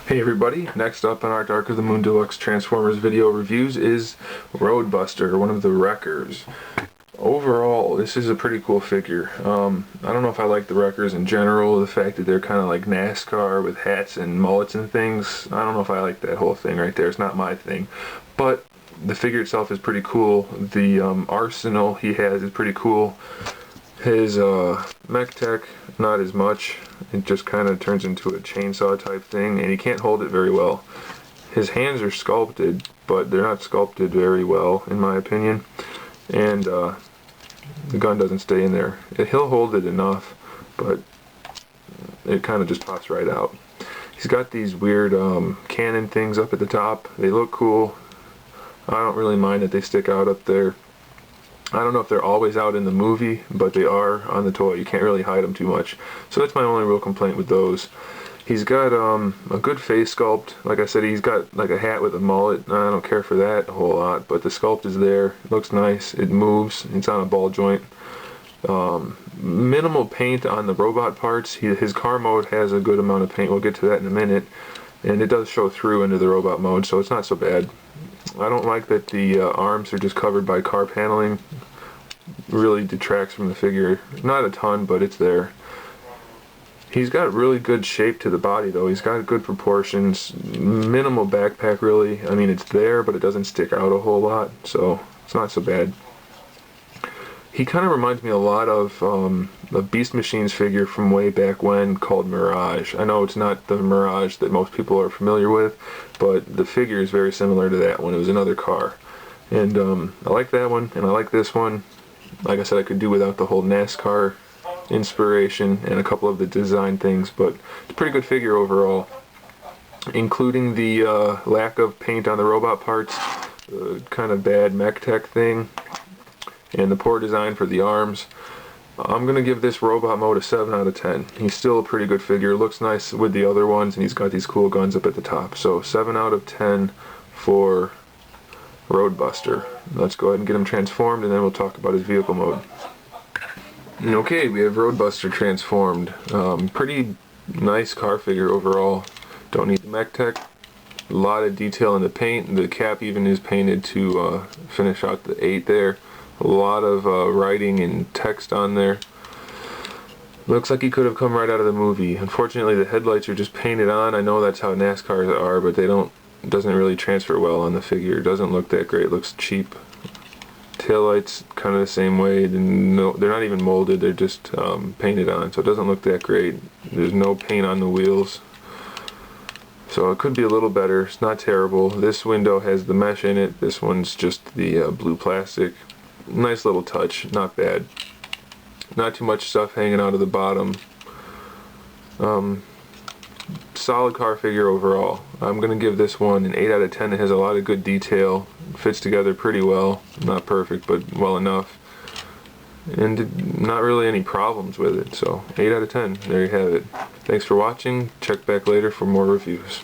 Hey everybody, next up on our Dark of the Moon Deluxe Transformers video reviews is Roadbuster, one of the Wreckers. Overall, this is a pretty cool figure. I don't know if I like the Wreckers in general, the fact that they're kind of like NASCAR with hats and mullets and things. I don't know if I like that whole thing right there, it's not my thing. But the figure itself is pretty cool. The arsenal he has is pretty cool. His mech tech, not as much. It just kind of turns into a chainsaw type thing, and he can't hold it very well. His hands are sculpted, but they're not sculpted very well, in my opinion. And the gun doesn't stay in there. He'll hold it enough, but it kind of just pops right out. He's got these weird cannon things up at the top. They look cool. I don't really mind that they stick out up there. I don't know if they're always out in the movie, but they are on the toy. You can't really hide them too much. So that's my only real complaint with those. He's got a good face sculpt. Like I said, he's got like a hat with a mullet. I don't care for that a whole lot, but the sculpt is there. It looks nice. It moves. It's on a ball joint. Minimal paint on the robot parts. His car mode has a good amount of paint. We'll get to that in a minute. And it does show through into the robot mode, so it's not so bad. I don't like that the arms are just covered by car paneling. Really detracts from the figure. Not a ton, but it's there. He's got really good shape to the body though. He's got good proportions. Minimal backpack really. I mean, it's there, but it doesn't stick out a whole lot, so it's not so bad. He kind of reminds me a lot of a Beast Machines figure from way back when called Mirage. I know it's not the Mirage that most people are familiar with, but the figure is very similar to that one. It was another car. And I like that one, and I like this one. Like I said, I could do without the whole NASCAR inspiration and a couple of the design things, but it's a pretty good figure overall. Including the lack of paint on the robot parts, kind of bad mech tech thing, and the poor design for the arms. I'm going to give this robot mode a 7 out of 10. He's still a pretty good figure. Looks nice with the other ones, and he's got these cool guns up at the top. So 7 out of 10 for Roadbuster. Let's go ahead and get him transformed, and then we'll talk about his vehicle mode. Okay, we have Roadbuster transformed. Pretty nice car figure overall. Don't need the mech tech. A lot of detail in the paint. The cap even is painted to finish out the 8 there. A lot of writing and text on there. Looks like he could have come right out of the movie. Unfortunately, the headlights are just painted on. I know that's how NASCARs are, but they don't. It doesn't really transfer well on the figure. It doesn't look that great. It looks cheap. Taillights kind of the same way. They're not even molded. They're just painted on, so it doesn't look that great. There's no paint on the wheels. So it could be a little better. It's not terrible. This window has the mesh in it. This one's just the blue plastic. Nice little touch, not bad. Not too much stuff hanging out of the bottom. Solid car figure overall. I'm going to give this one an 8 out of 10. It has a lot of good detail. Fits together pretty well. Not perfect, but well enough. And not really any problems with it. So 8 out of 10. There you have it. Thanks for watching. Check back later for more reviews.